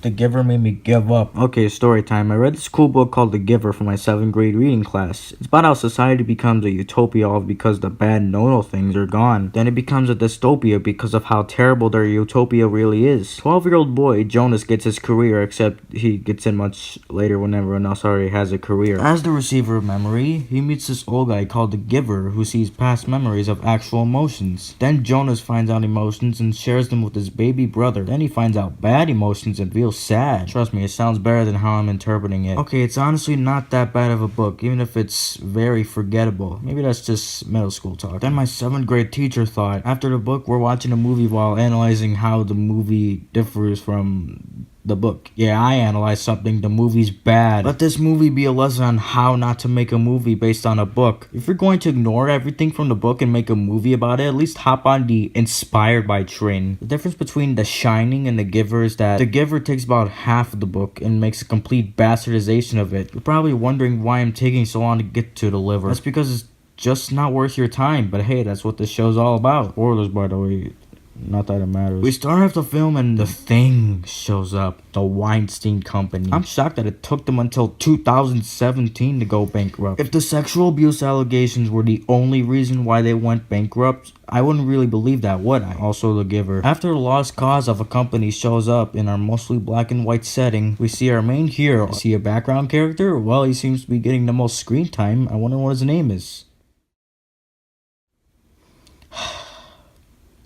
The Giver made me give up. Okay, story time. I read this cool book called The Giver for my 7th grade reading class. It's about how society becomes a utopia all because the bad no-no things are gone. Then it becomes a dystopia because of how terrible their utopia really is. 12-year-old boy Jonas gets his career, except he gets in much later when everyone else already has a career. As the receiver of memory, he meets this old guy called the Giver who sees past memories of actual emotions. Then Jonas finds out emotions and shares them with his baby brother. Then he finds out bad emotions and feels sad. Trust me, it sounds better than how I'm interpreting it. Okay, it's honestly not that bad of a book, even if it's very forgettable. Maybe that's just middle school talk. Then my 7th grade teacher thought, after the book, we're watching a movie while analyzing how the movie differs from the book. Yeah, I analyzed something, the movie's bad. Let this movie be a lesson on how not to make a movie based on a book. If you're going to ignore everything from the book and make a movie about it, at least hop on the inspired by train. The difference between The Shining and The Giver is that The Giver takes about half of the book and makes a complete bastardization of it. You're probably wondering why I'm taking so long to get to the liver. That's because it's just not worth your time, but hey, that's what this show's all about. Spoilers, by the way. Not that it matters. We start off the film and the thing shows up. The Weinstein Company. I'm shocked that it took them until 2017 to go bankrupt. If the sexual abuse allegations were the only reason why they went bankrupt, I wouldn't really believe that, would I? Also, The Giver. After the lost cause of a company shows up in our mostly black and white setting, we see our main hero. Is he a background character? Well, he seems to be getting the most screen time. I wonder what his name is.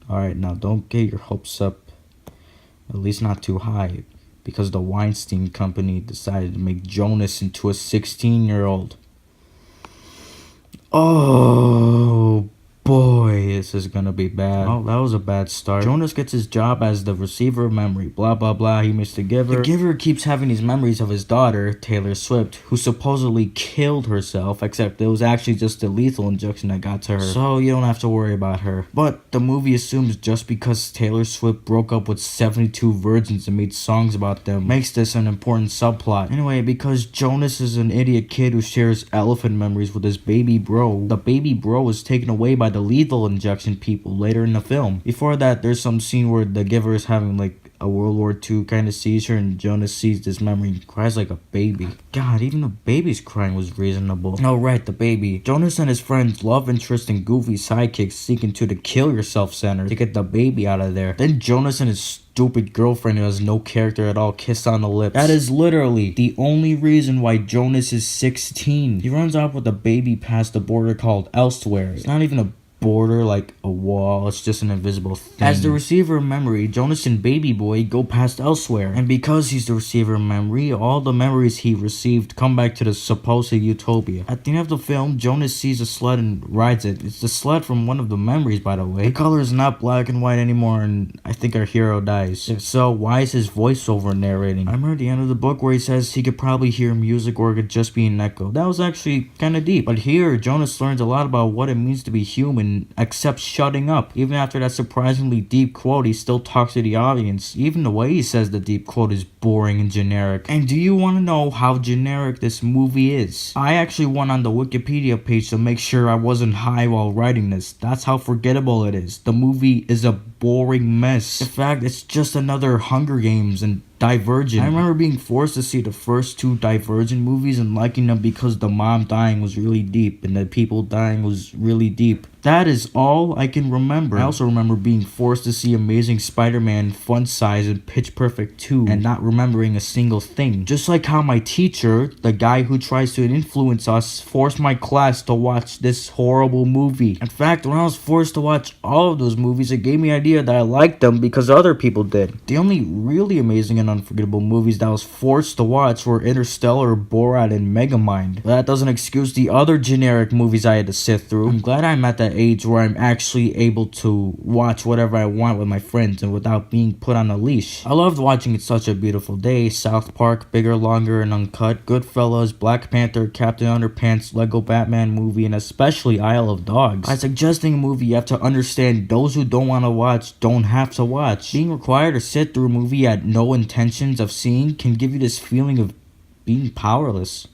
Alright, now don't get your hopes up, at least not too high, because the Weinstein Company decided to make Jonas into a 16-year-old. Oh boy, this is gonna be bad. Oh, that was a bad start. Jonas gets his job as the receiver of memory. Blah, blah, blah. He meets the Giver. The Giver keeps having these memories of his daughter, Taylor Swift, who supposedly killed herself, except it was actually just a lethal injection that got to her. So you don't have to worry about her. But the movie assumes just because Taylor Swift broke up with 72 virgins and made songs about them makes this an important subplot. Anyway, because Jonas is an idiot kid who shares elephant memories with his baby bro, the baby bro was taken away by the lethal injection people later in the film. Before that, there's some scene where the Giver is having like a World War II kind of seizure and Jonas sees this memory and cries like a baby. God, even the baby's crying was reasonable. Oh right, the baby. Jonas and his friends, love interest and goofy sidekicks seek into the kill yourself center to get the baby out of there. Then Jonas and his stupid girlfriend who has no character at all kiss on the lips. That is literally the only reason why Jonas is 16. He runs off with a baby past the border called Elsewhere. It's not even a border like a wall, it's just an invisible thing. As the receiver of memory, Jonas and baby boy go past Elsewhere, and because he's the receiver of memory, all the memories he received come back to the supposed utopia. At the end of the film, Jonas sees a sled and rides it. It's the sled from one of the memories, by the way. The color is not black and white anymore, and I think our hero dies. If so, why is his voiceover narrating? I remember at the end of the book where he says he could probably hear music or it could just be an echo. That was actually kind of deep. But here, Jonas learns a lot about what it means to be human, except shutting up. Even after that surprisingly deep quote, he still talks to the audience. Even the way he says the deep quote is boring and generic. And do you want to know how generic this movie is? I actually went on the Wikipedia page to make sure I wasn't high while writing this. That's how forgettable it is. The movie is a boring mess. In fact, it's just another Hunger Games and Divergent. I remember being forced to see the first 2 Divergent movies and liking them because the mom dying was really deep and the people dying was really deep. That is all I can remember. I also remember being forced to see Amazing Spider-Man Fun Size and Pitch Perfect 2 and not remembering a single thing. Just like how my teacher, the guy who tries to influence us, forced my class to watch this horrible movie. In fact, when I was forced to watch all of those movies, it gave me the idea that I liked them because other people did. The only really amazing and unforgettable movies that I was forced to watch were Interstellar, Borat, and Megamind. But that doesn't excuse the other generic movies I had to sit through. I'm glad I'm at that age where I'm actually able to watch whatever I want with my friends and without being put on a leash. I loved watching It's Such a Beautiful Day, South Park, Bigger, Longer, and Uncut, Goodfellas, Black Panther, Captain Underpants, Lego Batman movie, and especially Isle of Dogs. By suggesting a movie, you have to understand those who don't want to watch don't have to watch. Being required to sit through a movie you had no intentions of seeing can give you this feeling of being powerless.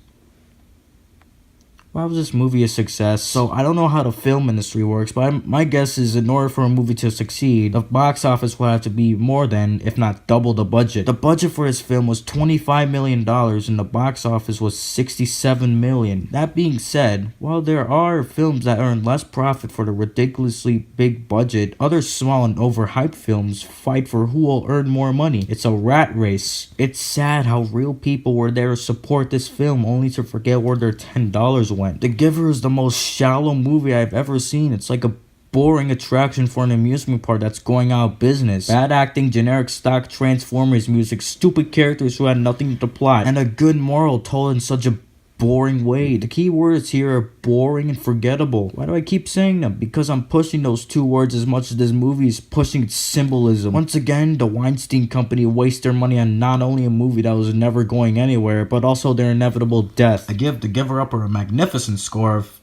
Why was this movie a success? So I don't know how the film industry works, but my guess is in order for a movie to succeed, the box office will have to be more than, if not double, the budget. The budget for this film was $25 million and the box office was $67 million. That being said, while there are films that earn less profit for the ridiculously big budget, other small and overhyped films fight for who will earn more money. It's a rat race. It's sad how real people were there to support this film only to forget where their $10 went. The Giver is the most shallow movie I've ever seen. It's like a boring attraction for an amusement park that's going out of business. Bad acting, generic stock Transformers music, stupid characters who had nothing to the plot, and a good moral told in such a boring way. The key words here are boring and forgettable. Why do I keep saying them? Because I'm pushing those two words as much as this movie is pushing symbolism. Once again, the Weinstein Company wastes their money on not only a movie that was never going anywhere, but also their inevitable death. I give The Giver Up a magnificent score of,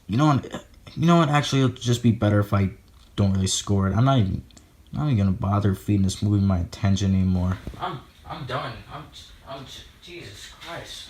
you know what, actually it'll just be better if I don't really score it. I'm not even gonna bother feeding this movie my attention anymore. I'm done. I'm Jesus Christ.